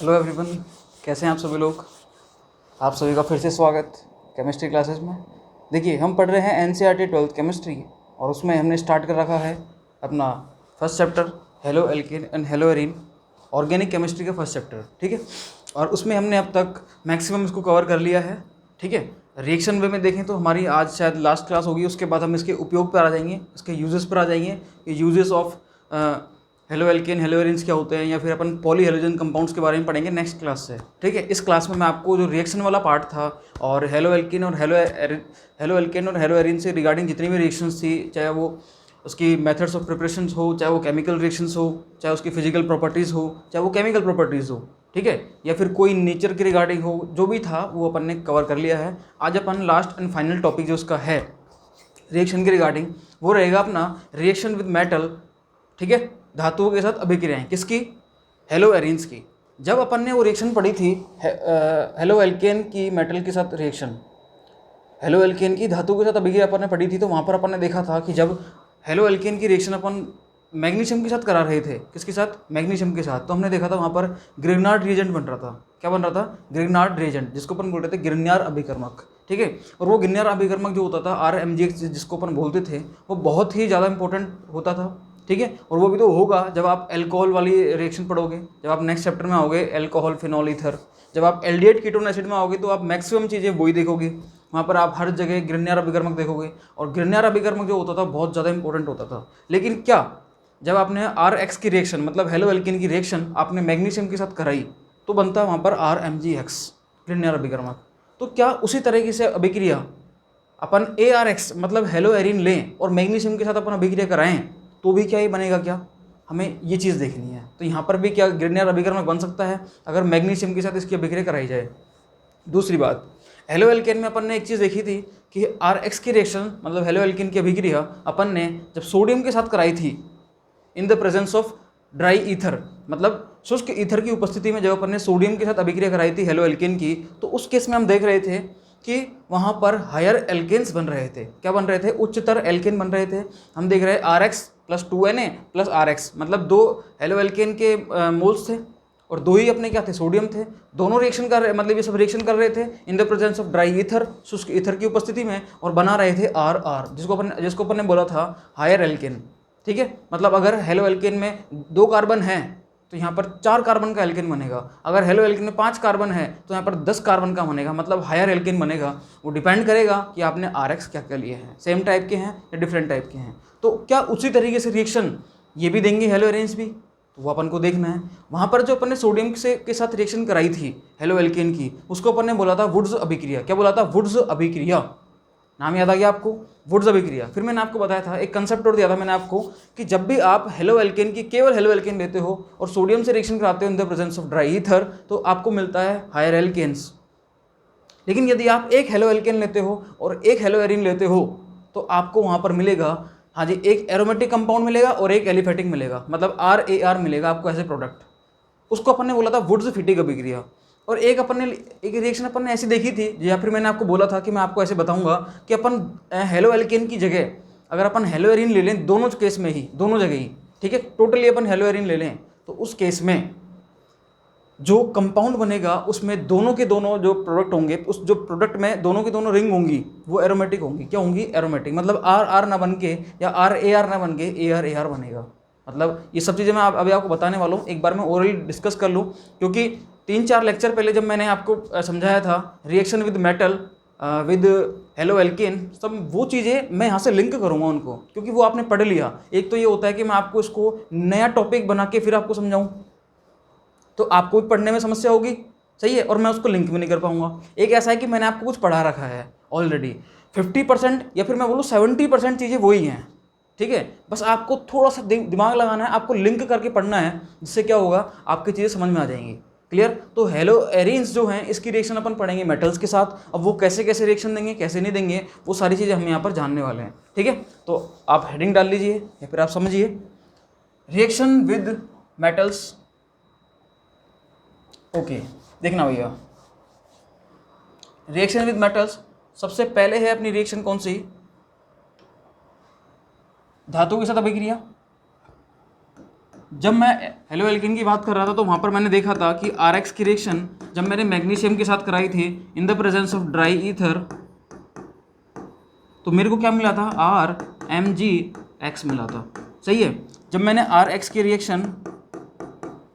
Hello everyone, कैसे हैं आप सभी लोग। आप सभी का फिर से स्वागत केमिस्ट्री क्लासेस में। देखिए, हम पढ़ रहे हैं एनसीईआरटी 12th केमिस्ट्री और उसमें हमने स्टार्ट कर रखा है अपना first chapter halo alkane and hello arene, organic chemistry का फर्स्ट चैप्टर। ठीक है, और उसमें हमने अब तक मैक्सिमम इसको कवर कर लिया है। ठीक है, रिएक्शन वे में देखें तो हमारी आज शायद लास्ट क्लास होगी, उसके बाद हम इसके उपयोग पर आ जाएंगे, इसके यूजेस पर आ जाएंगे कि uses of halo alkane hello arenes क्या होते हैं, या फिर अपन पॉली हेलोजन कंपाउंड्स के बारे में पढ़ेंगे नेक्स्ट क्लास से। ठीक है, इस क्लास में मैं आपको जो रिएक्शन वाला पार्ट था और हेलो एल्केन और हेलो एरीन से रिगार्डिंग जितनी भी रिएक्शंस थी, चाहे वो उसकी मेथड्स ऑफ प्रिपरेशंस हो, चाहे वो केमिकल रिएक्शंस हो, चाहे उसकी फिजिकल प्रॉपर्टीज़ हो, चाहे वो केमिकल प्रॉपर्टीज़ हो, ठीक है, या फिर कोई नेचर के रिगार्डिंग हो, जो भी था वो अपन ने कवर कर लिया है। आज अपन लास्ट एंड फाइनल टॉपिक जो उसका है रिएक्शन के रिगार्डिंग, वो रहेगा अपना रिएक्शन विद मेटल। ठीक है, धातुओं के साथ अभिक्रियाएं, किसकी? हेलो एरीन्स की। जब अपन ने वो रिएक्शन पढ़ी थी हेलो एल्केन की मेटल के साथ रिएक्शन, हेलो एल्केन की धातु के साथ अभिक्रिया अपन ने पढ़ी थी, तो वहाँ पर अपन ने देखा था कि जब हेलो एल्केन की रिएक्शन अपन मैग्नीशियम के साथ करा रहे थे, किसके साथ? मैग्नीशियम के साथ, तो हमने देखा था वहाँ पर ग्रिग्नार्ड रिएजेंट बन रहा था। क्या बन रहा था? ग्रिग्नार्ड रिएजेंट, जिसको अपन बोल रहे थे गिरन्यार अभिकर्मक। ठीक है, और वो गिरन्यार अभिकर्मक जो होता था RMGX जिसको अपन बोलते थे, वो बहुत ही ज़्यादा इंपॉर्टेंट होता था। ठीक है, और वो भी तो होगा जब आप एल्कोहल वाली रिएक्शन पढ़ोगे, जब आप नेक्स्ट चैप्टर में आओगे एल्कोहल फिनॉल ईथर, जब आप एल्डिहाइड कीटोन एसिड में आओगे तो आप मैक्सिमम चीज़ें वही देखोगे, वहाँ पर आप हर जगह ग्रिग्नार अभिकर्मक देखोगे। और ग्रिग्नार अभिकर्मक जो होता था बहुत ज़्यादा इंपॉर्टेंट होता था। लेकिन क्या जब आपने RX की रिएक्शन मतलब हेलो एल्केन की रिएक्शन आपने मैग्नीशियम के साथ कराई तो बनता है वहाँ पर RMGX ग्रिग्नार अभिकर्मक। तो क्या उसी तरीके से अभिक्रिया अपन ARX मतलब हेलो एरीन लें और मैग्नीशियम के साथ अपन अभिक्रिया कराएं तो भी क्या ये बनेगा? क्या हमें ये चीज़ देखनी है। तो यहाँ पर भी क्या ग्रिग्नार अभिकर्मक बन सकता है अगर मैग्नीशियम के साथ इसकी अभिक्रिया कराई जाए। दूसरी बात, हेलो एल्केन में अपन ने एक चीज़ देखी थी कि RX की रिएक्शन मतलब हेलो एल्केन की अभिक्रिया अपन ने जब सोडियम के साथ कराई थी in the presence of dry ether, मतलब शुष्क ईथर की उपस्थिति में जब अपन ने सोडियम के साथ अभिक्रिया कराई थी हेलो एल्केन की, तो उस केस में हम देख रहे थे कि वहाँ पर हायर एल्केन्स बन रहे थे। क्या बन रहे थे? उच्चतर एल्केन बन रहे थे। हम देख रहे हैं RX + 2Na + RX, मतलब दो हेलो एल्केन के मोल्स थे और दो ही अपने क्या थे? सोडियम थे। दोनों रिएक्शन कर रहे, मतलब ये सब रिएक्शन कर रहे थे in the presence of dry ether, शुष्क ईथर की उपस्थिति में, और बना रहे थे RR, जिसको अपन ने बोला था हायर एल्केन। ठीक है, मतलब अगर हेलो एल्केन में 2 कार्बन है तो यहाँ पर 4 कार्बन का एल्केन बनेगा। अगर हेलो एल्केन में 5 कार्बन है तो यहाँ पर 10 कार्बन का बनेगा, मतलब हायर एल्केन बनेगा। वो डिपेंड करेगा कि आपने RX क्या क्या लिए हैं, सेम टाइप के हैं या डिफरेंट टाइप के हैं। तो क्या उसी तरीके से रिएक्शन ये भी देंगे हेलो एरीन्स भी, तो वो अपन को देखना है। वहाँ पर जो अपन ने सोडियम से के साथ रिएक्शन कराई थी हेलो एल्केन की, उसको अपन ने बोला था वुड्स अभिक्रिया। क्या बोला था? वुड्स अभिक्रिया। नाम याद आ गया आपको? वुड्स अभिक्रिया। फिर मैंने आपको बताया था, एक कंसेप्ट और दिया था मैंने आपको कि जब भी आप हेलो एल्केन की केवल हेलो एल्केन लेते हो और सोडियम से रिएक्शन कराते हो in the presence of dry ether, तो आपको मिलता है हायर एल्केन्स। लेकिन यदि आप एक हेलो एल्केन लेते हो और एक हेलो एरीन लेते हो तो आपको वहाँ पर मिलेगा, हाँ जी, एक एरोमेटिक कंपाउंड मिलेगा और एक एलिफेटिक मिलेगा, मतलब RAR मिलेगा आपको एज ए प्रोडक्ट। उसको अपन ने बोला था वुड्स फिटिक अभिक्रिया। और एक रिएक्शन अपन ने ऐसी देखी थी, या फिर मैंने आपको बोला था कि मैं आपको ऐसे बताऊंगा कि अपन हेलो एल्केन की जगह अगर अपन हेलो एरीन ले लें, दोनों केस में ही, दोनों जगह ही, ठीक है, टोटली अपन हेलो एरीन ले लें, तो उस केस में जो कंपाउंड बनेगा उसमें दोनों के दोनों जो प्रोडक्ट होंगे, उस जो प्रोडक्ट में दोनों के दोनों रिंग होंगी वो एरोमेटिक होंगी। क्या होंगी? एरोमेटिक, मतलब RR ना बन के या RAR ना बन के ARAR बनेगा। मतलब ये सब चीज़ें मैं अभी आपको बताने वाला हूँ, एक बार मैं ओरली डिस्कस कर लूँ, क्योंकि 3-4 लेक्चर पहले जब मैंने आपको समझाया था reaction with metal with halo alkane, सब वो चीज़ें मैं यहाँ से लिंक करूँगा उनको, क्योंकि वो आपने पढ़ लिया। एक तो ये होता है कि मैं आपको इसको नया टॉपिक बना के फिर आपको समझाऊँ, तो आपको भी पढ़ने में समस्या होगी, सही है, और मैं उसको लिंक भी नहीं कर पाऊंगा। एक ऐसा है कि मैंने आपको कुछ पढ़ा रखा है ऑलरेडी, 50% या फिर मैं बोलूँ 70% चीज़ें वही हैं। ठीक है, बस आपको थोड़ा सा दिमाग लगाना है, आपको लिंक करके पढ़ना है, जिससे क्या होगा आपकी चीज़ें समझ में आ जाएंगी। क्लियर? तो हेलो एरीन्स जो हैं इसकी रिएक्शन अपन पढ़ेंगे मेटल्स के साथ। अब वो कैसे कैसे रिएक्शन देंगे, कैसे नहीं देंगे, वो सारी चीज़ें हम यहाँ पर जानने वाले हैं। ठीक है, तो आप हेडिंग डाल लीजिए या फिर आप समझिए, रिएक्शन विद मेटल्स। ओके, देखना भैया, रिएक्शन विद मेटल्स सबसे पहले है अपनी रिएक्शन कौन सी? धातु के साथ अभिक्रिया। जब मैं हेलो एल्केन की बात कर रहा था तो वहाँ पर मैंने देखा था कि RX की रिएक्शन जब मैंने मैग्नीशियम के साथ कराई थी in the presence of dry ether, तो मेरे को क्या मिला था, RMgX मिला था। सही है। जब मैंने RX की रिएक्शन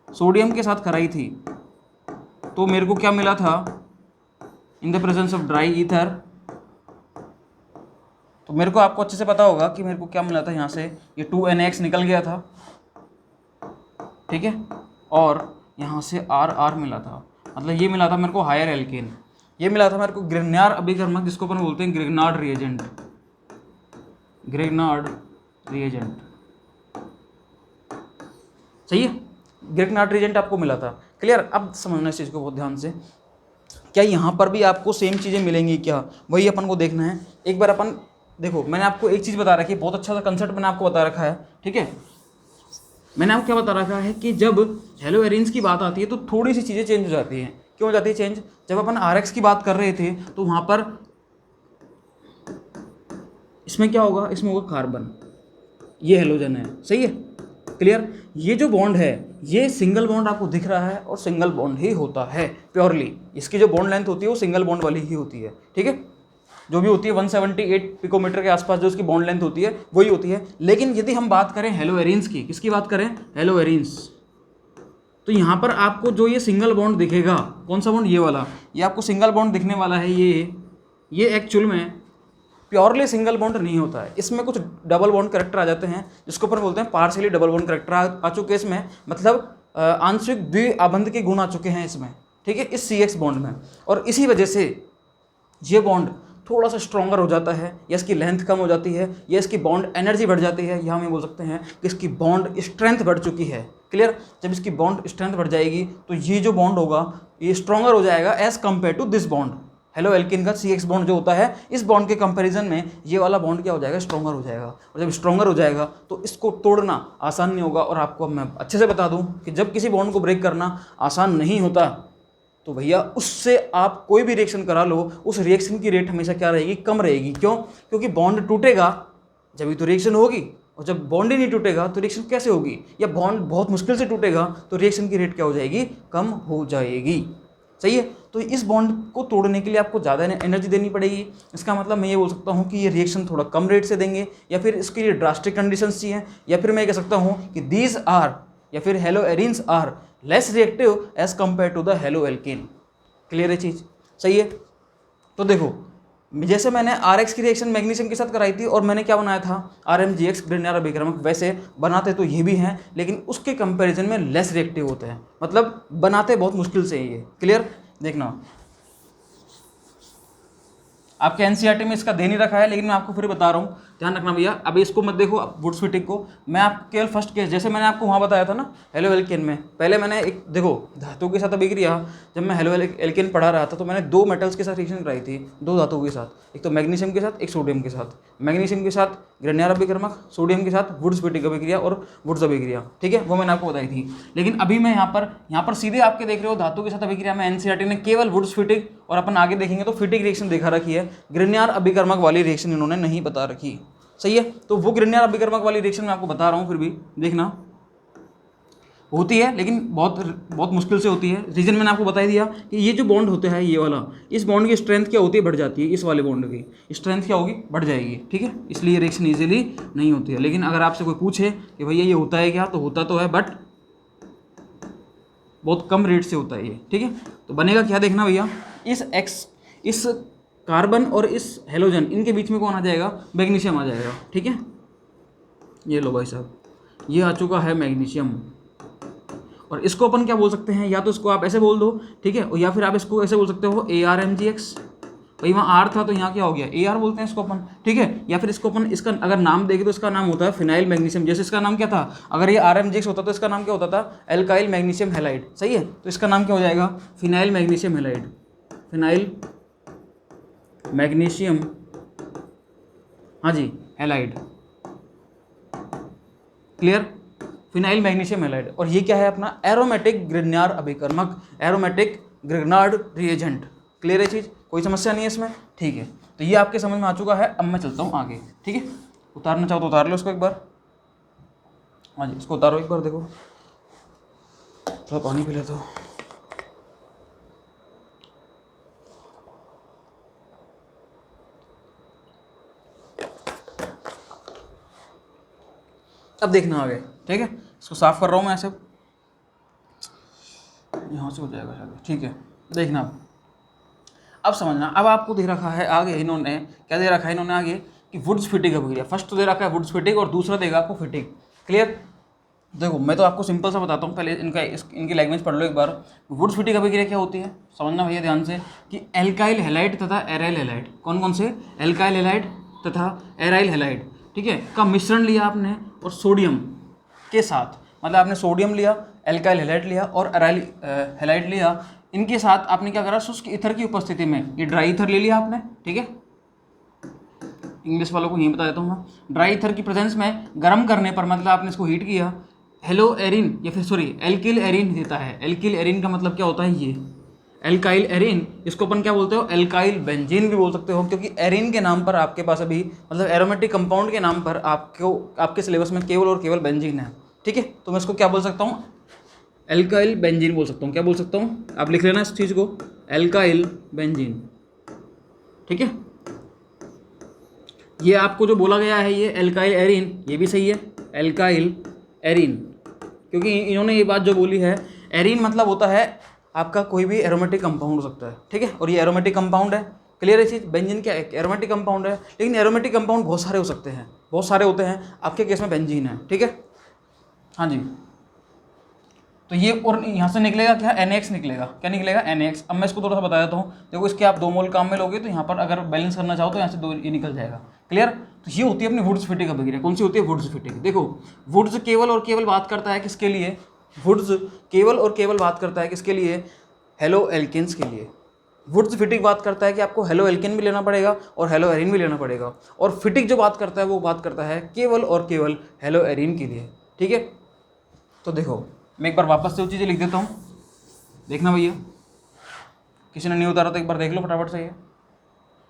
सोडियम के साथ कराई थी तो मेरे को क्या मिला था, in the presence of dry ether, तो मेरे को आपको अच्छे से पता होगा कि मेरे को क्या मिला था, यहाँ से ये 2NX निकल गया था, ठीक है, और यहाँ से RR मिला था, मतलब ये मिला था मेरे को हायर एल्केन, ये मिला था मेरे को ग्रिग्नार्ड अभिकर्मक, जिसको अपन बोलते हैं ग्रिग्नार्ड रिएजेंट, ग्रिग्नार्ड रिएजेंट। सही है, ग्रिग्नार्ड रिएजेंट आपको मिला था। क्लियर। अब समझना इस चीज़ को बहुत ध्यान से, क्या यहाँ पर भी आपको सेम चीज़ें मिलेंगी क्या, वही अपन को देखना है। एक बार अपन देखो, मैंने आपको एक चीज़ बता रखी है, बहुत अच्छा सा कंसेप्ट मैंने आपको बता रखा है, ठीक है। मैंने आपको क्या बता रखा है कि जब हेलो एरिन्स की बात आती है तो थोड़ी सी चीज़ें चेंज हो जाती हैं। क्यों हो जाती है चेंज? जब अपन RX की बात कर रहे थे तो वहाँ पर इसमें क्या होगा, इसमें होगा कार्बन, ये हेलोजन है। सही है, क्लियर। ये जो बॉन्ड है ये सिंगल बॉन्ड आपको दिख रहा है और सिंगल बॉन्ड ही होता है प्योरली, इसकी जो बॉन्ड लेंथ होती है वो सिंगल बॉन्ड वाली ही होती है, ठीक है। जो भी होती है 178 पिकोमीटर के आसपास जो उसकी बॉन्ड लेंथ होती है वही होती है। लेकिन यदि हम बात करें हेलो एरिन्स की, किसकी बात करें, हेलो एरिन्स, तो यहाँ पर आपको जो ये सिंगल बॉन्ड दिखेगा, कौन सा बॉन्ड, ये वाला, ये आपको सिंगल बॉन्ड दिखने वाला है, ये एक्चुअल में प्योरली सिंगल बॉन्ड नहीं होता है, इसमें कुछ डबल बॉन्ड करेक्टर आ जाते हैं, जिसको अपन बोलते हैं पार्शियली डबल बॉन्ड करेक्टर आ चुके हैं इसमें, मतलब आंशिक द्विआबंध के गुण आ चुके हैं इसमें, ठीक है, इस CX बॉन्ड में। और इसी वजह से ये बॉन्ड थोड़ा सा स्ट्रॉन्गर हो जाता है, या इसकी लेंथ कम हो जाती है, या इसकी बॉन्ड एनर्जी बढ़ जाती है, या हम ये बोल सकते हैं कि इसकी बॉन्ड स्ट्रेंथ बढ़ चुकी है। क्लियर। जब इसकी बॉन्ड स्ट्रेंथ बढ़ जाएगी तो ये जो बॉन्ड होगा ये स्ट्रॉन्गर हो जाएगा as compare to this bond. Haloalkane का CX बॉन्ड जो होता है, इस बॉन्ड के कंपैरिजन में ये वाला बॉन्ड क्या हो जाएगा, स्ट्रॉन्गर हो जाएगा। और जब स्ट्रॉन्गर हो जाएगा तो इसको तोड़ना आसान नहीं होगा। और आपको मैं अच्छे से बता दूं कि जब किसी बॉन्ड को ब्रेक करना आसान नहीं होता तो भैया उससे आप कोई भी रिएक्शन करा लो, उस रिएक्शन की रेट हमेशा क्या रहेगी, कम रहेगी। क्यों? क्योंकि बॉन्ड टूटेगा जब ही तो रिएक्शन होगी, और जब बॉन्ड ही नहीं टूटेगा तो रिएक्शन कैसे होगी, या बॉन्ड बहुत मुश्किल से टूटेगा तो रिएक्शन की रेट क्या हो जाएगी, कम हो जाएगी। सही है। तो इस बॉन्ड को तोड़ने के लिए आपको ज़्यादा एनर्जी देनी पड़ेगी। इसका मतलब मैं ये बोल सकता हूँ कि ये रिएक्शन थोड़ा कम रेट से देंगे, या फिर इसके लिए ड्रास्टिक कंडीशंस चाहिए, या फिर मैं कह सकता हूँ कि दीज आर, या फिर haloarenes are less reactive as compare to the haloalkane. Clear है चीज़? सही है। तो देखो, जैसे मैंने RX की रिएक्शन मैग्नीशियम के साथ कराई थी और मैंने क्या बनाया था, RMgX ग्रिग्नार्ड अभिकर्मक, वैसे बनाते तो ये भी हैं लेकिन उसके कंपैरिजन में लेस रिएक्टिव होते हैं, मतलब बनाते बहुत मुश्किल से ये। क्लियर? देखना, आपके NCERT में इसका दे नहीं रखा है, लेकिन मैं आपको फिर बता रहा हूँ, ध्यान रखना भैया। अभी इसको मत देखो वुड्स फिटिंग को, मैं आपको केवल फर्स्ट केस, जैसे मैंने आपको वहाँ बताया था ना हेलो एल्केन में, पहले मैंने एक देखो धातु के साथ अभिक्रिया, जब मैं हेलो एल्केन पढ़ा रहा था तो मैंने 2 मेटल्स के साथ रिएक्शन कराई थी, 2 धातुओं के साथ, एक तो मैग्नीशियम के साथ, एक सोडियम के साथ। मैग्नीशियम के साथ ग्रिग्नार्ड अभिकर्मक, सोडियम के साथ वुड्स फिटिंग अभिक्रिया और वुड्स अभिक्रिया, ठीक है, वो मैंने आपको बताई थी। लेकिन अभी मैं यहाँ पर सीधे आपके देख रहे हो धातु के साथ अभिक्रिया में NCERT ने केवल वुड्स फिटिंग, और अपन आगे देखेंगे तो फिटिंग रिएक्शन दिखा रखी है, ग्रिग्नार्ड अभिकर्मक वाली रिएक्शन इन्होंने नहीं बता रखी। सही है। तो वो ग्रिग्नार्ड अभिकर्मक वाली रिएक्शन मैं आपको बता रहा हूँ, फिर भी देखना होती है, लेकिन बहुत मुश्किल से होती है। रीजन मैंने आपको बता ही दिया कि ये जो बॉन्ड होता है ये वाला, इस बॉन्ड की स्ट्रेंथ क्या होती है, बढ़ जाती है, इस वाले बॉन्ड की स्ट्रेंथ क्या होगी, बढ़ जाएगी, ठीक है, इसलिए रिएक्शन इजीली नहीं होती है। लेकिन अगर आपसे कोई पूछे कि भैया ये होता है क्या, तो होता तो है बट बहुत कम रेट से होता है ये, ठीक है। तो बनेगा क्या, देखना भैया, इस कार्बन और इस हेलोजन, इनके बीच में कौन आ जाएगा, मैग्नीशियम आ जाएगा, ठीक है। ये लो भाई साहब, ये आ चुका है मैग्नीशियम, और इसको अपन क्या बोल सकते हैं, या तो इसको आप ऐसे बोल दो, ठीक है, और या फिर आप इसको ऐसे बोल सकते हो ARMgX, भाई वहाँ R था तो यहाँ क्या हो गया, AR बोलते हैं इसको अपन, ठीक है। या फिर इसको अपन, इसका अगर नाम देखें तो इसका नाम होता है फिनाइल मैग्नीशियम। जैसे इसका नाम क्या था, अगर ये RMgX होता तो इसका नाम क्या होता था, एल्काइल मैग्नीशियम हैलाइड। सही है। तो इसका नाम क्या हो जाएगा, phenyl magnesium halide, phenyl magnesium, हाँ जी, halide. Clear? Phenyl magnesium halide. और ये क्या है अपना, एरोमेटिक ग्रिग्नार्ड अभिकर्मक, एरोमेटिक ग्रिग्नार्ड रिएजेंट। क्लियर है चीज़? कोई समस्या नहीं है इसमें, ठीक है। तो ये आपके समझ में आ चुका है। अब मैं चलता हूँ आगे, ठीक है। उतारना चाहो तो उतार लो इसको एक बार, हाँ जी, इसको उतारो एक बार, देखो थोड़ा पानी पी लेता हूँ। अब देखना आगे, ठीक है। इसको साफ कर रहा हूँ मैं, सब यहाँ से हो जाएगा शायद, ठीक है। देखना अब समझना। अब आपको दे रखा है आगे इन्होंने क्या दे रखा है, इन्होंने आगे कि वुड्स फिटिंग का प्रक्रिया। फर्स्ट तो दे रखा है वुड्स फिटिंग और दूसरा देगा आपको फिटिंग। क्लियर। देखो मैं तो आपको सिंपल सा बताता हूँ, पहले इनकी लैंग्वेज पढ़ लो एक बार। वुड्स फिटिंग का प्रक्रिया क्या होती है समझना भैया ध्यान से, कि एल्काइल हैलाइड तथा एराइल हैलाइड, कौन कौन से, एल्काइल हैलाइड तथा एराइल हैलाइड, ठीक है, का मिश्रण लिया आपने और सोडियम के साथ, मतलब आपने सोडियम लिया, एल्काइल हैलाइड लिया और एराइल हैलाइड लिया, इनके साथ आपने क्या करा, शुष्क ईथर की उपस्थिति में, ये ड्राई ईथर ले लिया आपने, ठीक है। इंग्लिश वालों को यही बता देता हूँ मैं। ड्राई ईथर की प्रेजेंस में गर्म करने पर, मतलब आपने इसको हीट किया, हेलो एरिन या फिर सॉरी एल्किल एरिन देता है। एल्किल एरिन का मतलब क्या होता है, ये एल्काइल एरिन, इसको अपन क्या बोलते हो, एल्काइल बेंजीन भी बोल सकते हो, क्योंकि एरिन के नाम पर आपके पास अभी, मतलब एरोमेटिक कंपाउंड के नाम पर आपको आपके सिलेबस में केवल और केवल बेंजीन है, ठीक है। तो मैं इसको क्या बोल सकता हूँ, एल्काइल बेंजीन बोल सकता हूँ। क्या बोल सकता हूँ, आप लिख लेना इस चीज़ को, एल्काइल बेंजीन, ठीक है। ये आपको जो बोला गया है ये एल्काइल एरिन, ये भी सही है, एल्काइल एरिन, क्योंकि इन्होंने ये बात जो बोली है, एरिन मतलब होता है आपका कोई भी एरोमेटिक कंपाउंड हो सकता है, ठीक है। और ये एरोमेटिक कंपाउंड है। क्लियर है चीज़। बेंजीन क्या है, एरोमेटिक कंपाउंड है, लेकिन एरोमेटिक कंपाउंड बहुत सारे हो सकते हैं, बहुत सारे होते हैं, आपके केस में बेंजीन है, ठीक है। हाँ जी। तो ये और यहाँ से निकलेगा क्या, NaX निकलेगा। क्या निकलेगा, NaX। अब मैं इसको थोड़ा सा बता देता हूँ। देखो इसके आप 2 मोल काम में लोगे तो यहाँ पर अगर बैलेंस करना चाहो तो यहाँ से 2 ये निकल जाएगा। क्लियर। तो ये होती है अपनी वुड्स फिटिंग का प्रक्रिया। कौन सी होती है, वुड्स फिटिंग। देखो वुड्स केवल और केवल बात करता है किसके लिए, वुड्स केवल और केवल बात करता है किसके लिए, हेलो एल्केन्स के लिए। वुड्स फिटिंग बात करता है कि आपको हेलो एल्केन भी लेना पड़ेगा और हेलो एरिन भी लेना पड़ेगा, और फिटिंग जो बात करता है वो बात करता है केवल और केवल हेलो एरिन के लिए, ठीक है। तो देखो मैं एक बार वापस से वो चीज़ें लिख देता हूँ, देखना भैया। किसी ने नहीं उतारा तो एक बार देख लो फटाफट से, ये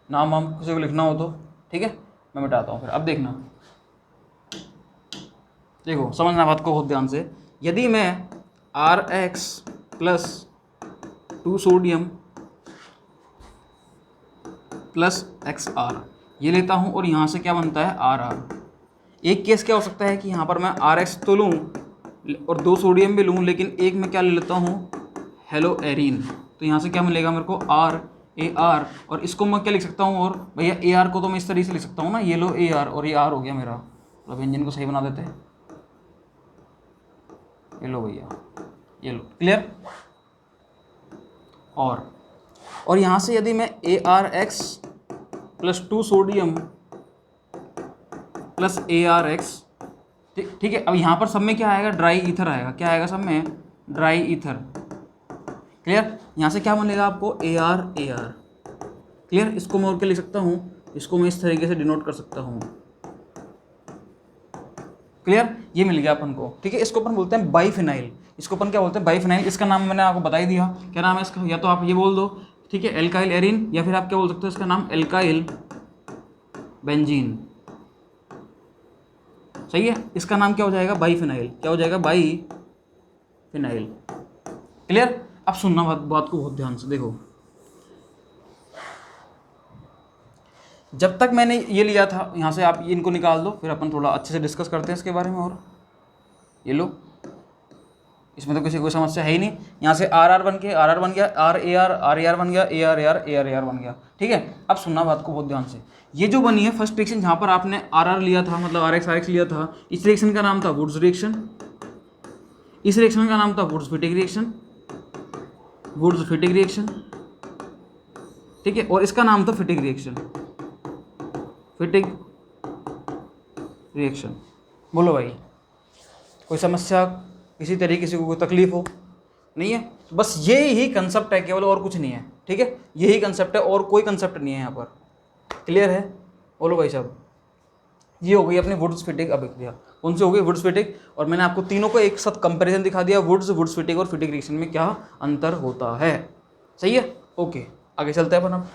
नाम वाम किसी को लिखना हो तो, ठीक है। मैं मिटाता हूँ फिर। अब देखना, देखो समझना बात को बहुत ध्यान से। यदि मैं RX plus 2 sodium plus XR ये लेता हूँ और यहाँ से क्या बनता है, RR। एक केस क्या हो सकता है कि यहाँ पर मैं RX तो लूँ और 2 सोडियम भी लूँ, लेकिन एक में क्या ले लेता हूँ, हेलो एरिन। तो यहाँ से क्या मिलेगा मेरे को, RAR, और इसको मैं क्या लिख सकता हूँ, और भैया AR को तो मैं इस तरीके से लिख सकता हूँ ना, ये लो AR और ये R हो गया मेरा। मतलब इंजन को सही बना देते हैं, ये लो भैया, ये लो। क्लियर। और यहाँ से यदि मैं ARX plus 2 sodium plus ARX, ठीक है। अब यहाँ पर सब में क्या आएगा, ड्राई ईथर आएगा। क्या आएगा सब में, ड्राई ईथर। क्लियर। यहाँ से क्या बनेगा आपको, AR। क्लियर। इसको मैं और क्या लिख सकता हूँ, इसको मैं इस तरीके से डिनोट कर सकता हूँ। क्लियर। ये मिल गया अपन को, ठीक है। इसको अपन बोलते हैं बाईफिनाइल। इसको अपन क्या बोलते हैं, बाईफिनाइल। इसका नाम मैंने आपको बता ही दिया, क्या नाम है इसका, या तो आप ये बोल दो, ठीक है, एल्काइल एरिन, या फिर आप क्या बोल सकते हो इसका नाम, एल्काइल बेंजीन। सही है। इसका नाम क्या हो जाएगा, बाईफिनाइल। क्या हो जाएगा, बाईफिनाइल। क्लियर। अब सुनना बात को बहुत ध्यान से। देखो जब तक मैंने ये लिया था, यहाँ से आप इनको निकाल दो, फिर अपन थोड़ा अच्छे से डिस्कस करते हैं इसके बारे में। और ये लो, इसमें तो किसी कोई समस्या है ही नहीं। यहाँ से RR बन के RR बन गया, RAR बन गया, ARAR बन गया, ठीक है। अब सुनना बात को बहुत ध्यान से। ये जो बनी है फर्स्ट रिएक्शन, जहाँ पर आपने RR लिया था, मतलब RX लिया था, इस रिएक्शन का नाम था वुड्स रिएक्शन। इस रिएक्शन का नाम था Wurtz Fittig reaction, Wurtz Fittig reaction, ठीक है। और इसका नाम था फिटिंग रिएक्शन, फिटिंग रिएक्शन। बोलो भाई, कोई समस्या, किसी तरीके से कोई तकलीफ हो, नहीं है। बस ये ही कंसेप्ट है केवल, और कुछ नहीं है, ठीक है। यही कंसेप्ट है और कोई कंसेप्ट नहीं है यहाँ पर। क्लियर है। बोलो भाई साहब। ये हो गई अपनी वुड्स फिटिंग अभिक्रिया। कौन सी हो गई, वुड्स फिटिंग। और मैंने आपको तीनों को एक साथ कंपैरिजन दिखा दिया, वुड्स फिटिंग और फिटिंग रिएक्शन में क्या अंतर होता है। सही है। ओके, आगे चलते हैं अपन। अब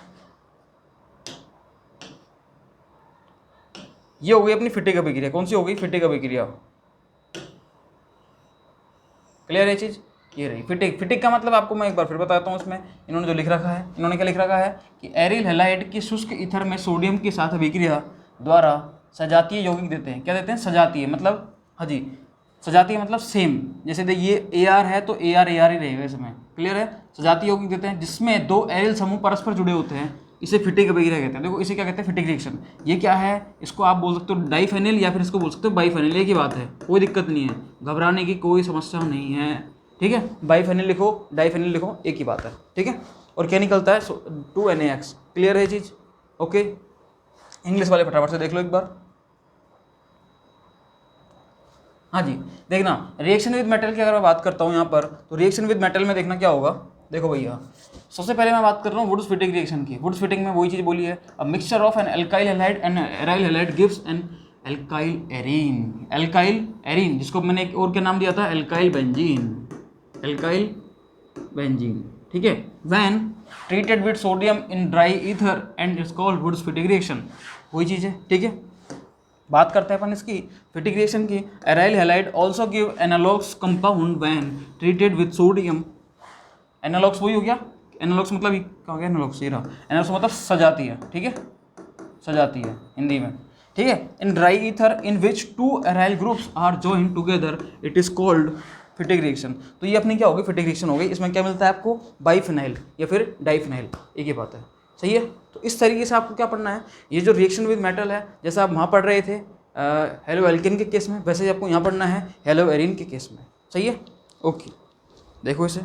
ये हो गई अपनी फिटिंग अभिक्रिया। कौन सी हो गई, फिटिंग अभिक्रिया। क्लियर है चीज। ये रही फिटिक। फिटिक का मतलब आपको मैं एक बार फिर बताता हूँ। इसमें इन्होंने जो लिख रखा है, इन्होंने क्या लिख रखा है कि एरिल हैलाइड की शुष्क ईथर में सोडियम के साथ अभिक्रिया द्वारा सजातीय यौगिक देते हैं। क्या देते हैं? सजातीय, मतलब हाँ जी, सजातीय मतलब सेम। जैसे देखिए AR है तो AR ही रहेगा इसमें, क्लियर है। सजातीय यौगिक देते हैं जिसमें दो एरिल समूह परस्पर जुड़े होते हैं, इसे फिटिक अभिक्रिया कहते हैं। देखो इसे क्या कहते हैं? फिटिक रिएक्शन। ये क्या है? इसको आप बोल सकते हो डाइफेनिल या फिर इसको बोल सकते हो बाइफेनिल, एक ही बात है, कोई दिक्कत नहीं है, घबराने की कोई समस्या नहीं है, ठीक है। बाइफेनिल लिखो, डाइफेनिल लिखो, एक ही बात है, ठीक है। और क्या निकलता है? 2NaX, क्लियर है चीज़? ओके, इंग्लिश वाले फटाफट से देख लो एक बार। हाँ जी, देखना रिएक्शन विद मेटल की अगर मैं बात करता हूँ यहाँ पर, तो रिएक्शन विद मेटल में देखना क्या होगा। देखो भैया, सबसे पहले मैं बात कर रहा हूँ वुड्स फिटिंग रिएक्शन की। वुड्स फिटिंग में वही चीज़ बोली है, a mixture of an alkyl halide and aryl halide gives an alkyl arene. Alkyl arene, जिसको मैंने एक और क्या नाम दिया था? Alkyl benzene. एल्काइल बेंजीन, ठीक है। When treated with sodium in dry ether and it's called Wurtz Fittig reaction, वही चीज़ है, ठीक है। बात करते हैं अपन इसकी फिटिक रिएक्शन की। Aryl halide also give analogues compound when treated with sodium. Analogues वही हो गया, एनालॉग्स मतलब क्या हो गया? एनालॉग्स, ये रहा एनालॉग्स मतलब सजाती है, ठीक है, सजाती है हिंदी में, ठीक है। In dry ether in which two aryl groups are joined together it is called Fittig reaction. तो ये अपनी क्या होगी? फिटिक रिएक्शन हो गई। इसमें क्या मिलता है आपको? बाइफिनाइल या फिर डाइफिनाइल, एक ही बात है, सही है। तो इस तरीके से आपको क्या पढ़ना है, ये जो रिएक्शन विद मेटल है, जैसा आप वहाँ पढ़ रहे थे हेलो एल्केन के केस में, वैसे ही आपको यहाँ पढ़ना है हेलो एरीन के केस में, सही है। ओके, देखो इसे,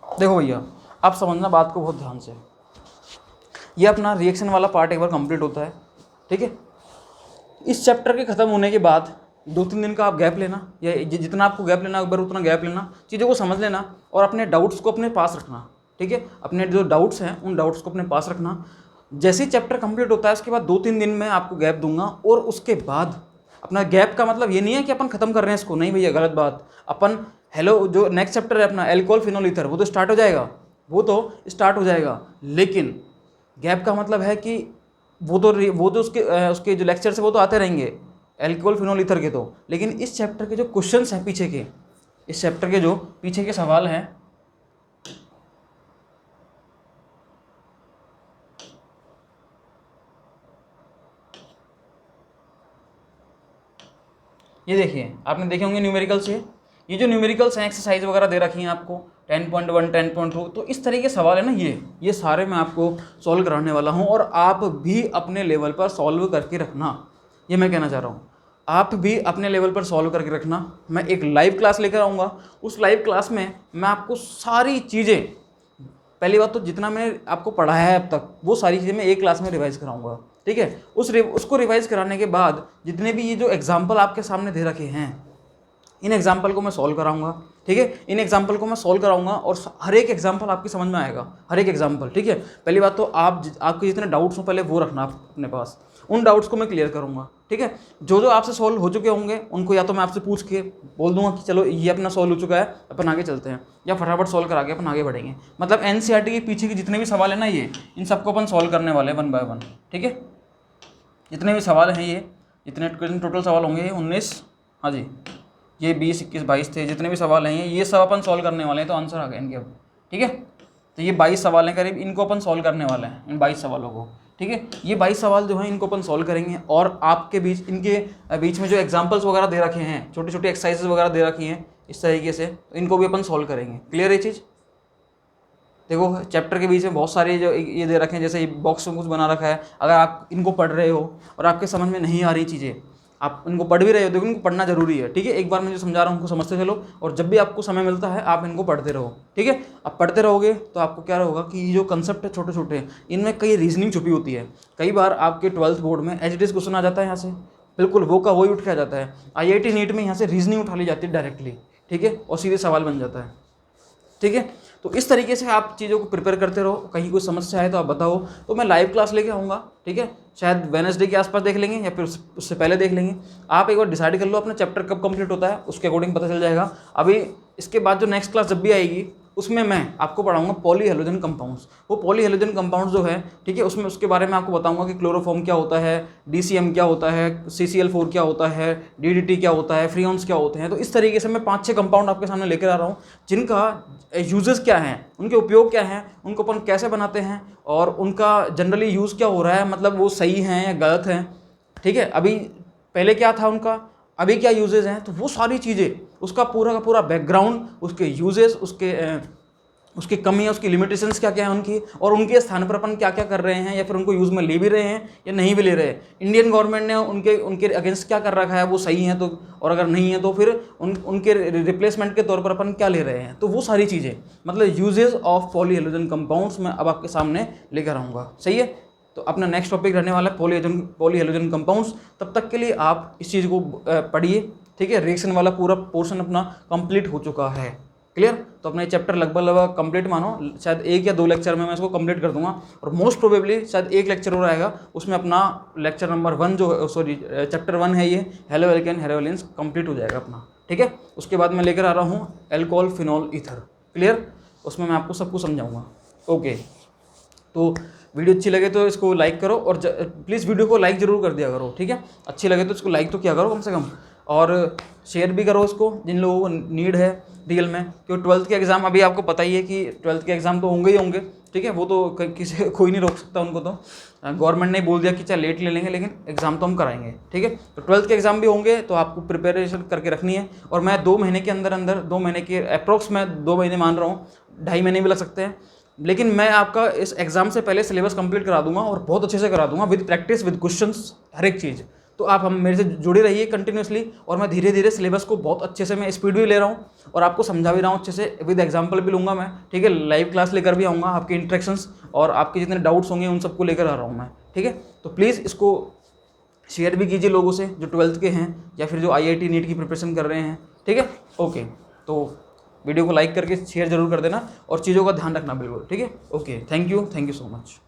देखो भैया, आप समझना बात को बहुत ध्यान से। ये अपना रिएक्शन वाला पार्ट एक बार कंप्लीट होता है, ठीक है। इस चैप्टर के ख़त्म होने के बाद 2-3 दिन का आप गैप लेना, या जितना आपको गैप लेना एक बार उतना गैप लेना, चीज़ों को समझ लेना और अपने डाउट्स को अपने पास रखना, ठीक है। अपने जो डाउट्स हैं उन डाउट्स को अपने पास रखना। जैसे ही चैप्टर कंप्लीट होता है उसके बाद 2-3 दिन में आपको गैप दूंगा, और उसके बाद अपना गैप का मतलब ये नहीं है कि अपन खत्म कर रहे हैं इसको, नहीं भैया, गलत बात। अपन हेलो जो नेक्स्ट चैप्टर है अपना एल्कोहल फिनोल ईथर, वो तो स्टार्ट हो जाएगा, लेकिन गैप का मतलब है कि वो तो उसके जो लेक्चर्स है वो तो आते रहेंगे एल्कोहल फिनोल ईथर के, तो लेकिन इस चैप्टर के जो क्वेश्चंस हैं पीछे के, इस चैप्टर के जो पीछे के सवाल हैं, ये देखिए, आपने देखे होंगे न्यूमेरिकल्स। ये जो न्यूमेरिकल्स हैं, एक्सरसाइज वगैरह दे रखी हैं आपको 10.1 10.2, तो इस तरीके के सवाल है ना, ये सारे मैं आपको सॉल्व कराने वाला हूँ, और आप भी अपने लेवल पर सॉल्व करके रखना, ये मैं कहना चाह रहा हूँ। आप भी अपने लेवल पर सॉल्व करके रखना। मैं एक लाइव क्लास लेकर आऊँगा, उस लाइव क्लास में मैं आपको सारी चीज़ें, पहली बात तो जितना मैंने आपको पढ़ाया है अब तक वो सारी चीज़ें मैं एक क्लास में रिवाइज़ कराऊंगा, ठीक है। उसको रिवाइज़ कराने के बाद जितने भी ये जो एग्जाम्पल आपके सामने दे रखे हैं, इन एग्जाम्पल को मैं सॉल्व कराऊंगा, ठीक है। इन एग्जाम्पल को मैं सॉल्व कराऊंगा और हर एक एग्जाम्पल आपकी समझ में आएगा, हर एक एग्जाम्पल, ठीक है। पहली बात तो आपके जितने डाउट्स हो पहले वो रखना आप अपने पास, उन डाउट्स को मैं क्लियर करूंगा, ठीक है। जो आपसे सॉल्व हो चुके होंगे उनको या तो मैं आपसे पूछ के बोल दूंगा कि चलो ये अपना सॉल्व हो चुका है, अपन आगे चलते हैं, या फटाफट सॉल्व करा के अपन आगे बढ़ेंगे। मतलब NCERT के पीछे के जितने भी सवाल है ना, ये इन सबको अपन सॉल्व करने वाले हैं 1 बाय 1, ठीक है। जितने भी सवाल हैं, ये जितने टोटल सवाल होंगे 19, हाँ जी, ये 20 21 22 थे, जितने भी सवाल हैं ये सब अपन सॉल्व करने वाले हैं। तो आंसर आ गए इनके अब, ठीक है। तो ये 22 सवाल हैं करीब, इनको अपन सॉल्व करने वाले हैं, इन 22 सवालों को, ठीक है। ये 22 सवाल जो हैं इनको अपन सॉल्व करेंगे, और आपके बीच इनके बीच में जो एग्जाम्पल्स वगैरह दे रखे हैं, छोटी छोटी एक्सरसाइजेज वगैरह दे रखी हैं इस तरीके से, तो इनको भी अपन सॉल्व करेंगे। क्लियर है चीज़? देखो चैप्टर के बीच में बहुत सारे जो ये दे रखे हैं, जैसे बॉक्स में कुछ बना रखा है, अगर आप इनको पढ़ रहे हो और आपके समझ में नहीं आ रही चीज़ें, आप इनको पढ़ भी रहे हो, देखो इनको पढ़ना जरूरी है, ठीक है। एक बार मैं जो समझा रहा हूँ उनको समझते चलो, और जब भी आपको समय मिलता है आप इनको पढ़ते रहो, ठीक है। अब पढ़ते रहोगे तो आपको क्या होगा कि ये जो कंसेप्ट है छोटे छोटे, इनमें कई रीजनिंग छुपी होती है। कई बार आपके 12th बोर्ड में एच क्वेश्चन आ जाता है यहाँ से, बिल्कुल वो का वही उठ के आ जाता है। IIT नीट में यहाँ से रीजनिंग उठा ली जाती है डायरेक्टली, ठीक है, और सीधे सवाल बन जाता है, ठीक है। तो इस तरीके से आप चीज़ों को प्रिपेयर करते रहो, कहीं कोई समस्या है तो आप बताओ, तो मैं लाइव क्लास लेके आऊँगा, ठीक है। शायद वेडनेसडे के आसपास देख लेंगे या फिर उससे पहले देख लेंगे। आप एक बार डिसाइड कर लो अपना चैप्टर कब कंप्लीट होता है, उसके अकॉर्डिंग पता चल जाएगा। अभी इसके बाद जो नेक्स्ट क्लास जब भी आएगी उसमें मैं आपको पढ़ाऊंगा पॉली हेलोजन कंपाउंड्स। वो पॉली हेलोजन कंपाउंड्स जो है, ठीक है, उसमें उसके बारे में आपको बताऊंगा कि क्लोरोफॉर्म क्या होता है, DCM क्या होता है, CCl4 क्या होता है, DDT क्या होता है, फ्रीऑन्स क्या होते हैं। तो इस तरीके से मैं 5-6 कंपाउंड आपके सामने लेकर आ रहा हूँ जिनका यूजेस क्या हैं, उनके उपयोग क्या हैं, उनको अपन कैसे बनाते हैं और उनका जनरली यूज़ क्या हो रहा है, मतलब वो सही हैं या गलत हैं, ठीक है, अभी पहले क्या था उनका, अभी क्या यूजेस हैं। तो वो सारी चीज़ें, उसका पूरा का पूरा बैकग्राउंड, उसके यूजेस, उसकी कमियाँ, उसकी लिमिटेशंस क्या क्या है उनकी, और उनके स्थान पर अपन क्या क्या कर रहे हैं या फिर उनको यूज़ में ले भी रहे हैं या नहीं भी ले रहे हैं। इंडियन गवर्नमेंट ने उनके अगेंस्ट क्या कर रखा है, वो सही है तो, और अगर नहीं है तो फिर उनके रिप्लेसमेंट के तौर पर अपन क्या ले रहे हैं। तो वो सारी चीज़ें, मतलब uses of poly halogen compounds मैं अब आपके सामने लेकर आऊँगा। सही है, तो अपना नेक्स्ट टॉपिक रहने वाला है पॉली हेलोजन कंपाउंड्स। तब तक के लिए आप इस चीज़ को पढ़िए, ठीक है। रिएक्शन वाला पूरा पोर्शन अपना कंप्लीट हो चुका है, क्लियर। तो अपना ये चैप्टर लगभग कंप्लीट मानो, शायद 1 या 2 लेक्चर में मैं इसको कंप्लीट कर दूंगा, और मोस्ट प्रोबेबली शायद 1 लेक्चर और आएगा, उसमें अपना लेक्चर नंबर 1 जो, सॉरी चैप्टर 1 है ये हेलो एल्केन हेरोलिन्स, कंप्लीट हो जाएगा अपना, ठीक है। उसके बाद मैं लेकर आ रहा हूँ एल्कोहल फिनॉल ईथर, क्लियर। उसमें मैं आपको सब कुछ समझाऊंगा। ओके, तो वीडियो अच्छी लगे तो इसको लाइक करो, और प्लीज़ वीडियो को लाइक ज़रूर कर दिया करो, ठीक है। अच्छी लगे तो इसको लाइक तो किया करो कम से कम, और शेयर भी करो इसको जिन लोगों को नीड है रियल में। क्योंकि 12th के एग्ज़ाम, अभी आपको पता ही है कि 12th के एग्ज़ाम तो होंगे ही होंगे, ठीक है। वो तो किसी कोई नहीं रोक सकता उनको, तो गवर्नमेंट ने बोल दिया कि चाहे लेट ले लेंगे लेकिन एग्ज़ाम तो हम कराएंगे, ठीक है। तो 12th के एग्ज़ाम भी होंगे, तो आपको प्रिपरेशन करके रखनी है। और मैं 2 महीने के अंदर 2 महीने के अप्रोक्स, मैं 2 महीने मान रहा हूँ, 2.5 महीने भी लग सकते हैं, लेकिन मैं आपका इस एग्ज़ाम से पहले सिलेबस कंप्लीट करा दूंगा, और बहुत अच्छे से करा दूंगा, विद प्रैक्टिस, विद क्वेश्चंस, हर एक चीज़। तो आप हम मेरे से जुड़े रहिए कंटिन्यूसली, और मैं धीरे धीरे सिलेबस को बहुत अच्छे से, मैं स्पीड भी ले रहा हूँ और आपको समझा भी रहा हूँ अच्छे से, विद एग्जाम्पल भी लूँगा मैं, ठीक है। लाइव क्लास लेकर भी आऊँगा, आपके इंट्रैक्शंस और आपके जितने डाउट्स होंगे उन सबको लेकर आ रहा हूँ मैं, ठीक है। तो प्लीज़ इसको शेयर भी कीजिए लोगों से जो 12th के हैं या फिर जो IIT नीट की प्रिपरेशन कर रहे हैं, ठीक है। ओके, तो वीडियो को लाइक करके शेयर जरूर कर देना, और चीज़ों का ध्यान रखना बिल्कुल, ठीक है। Okay, thank you so much.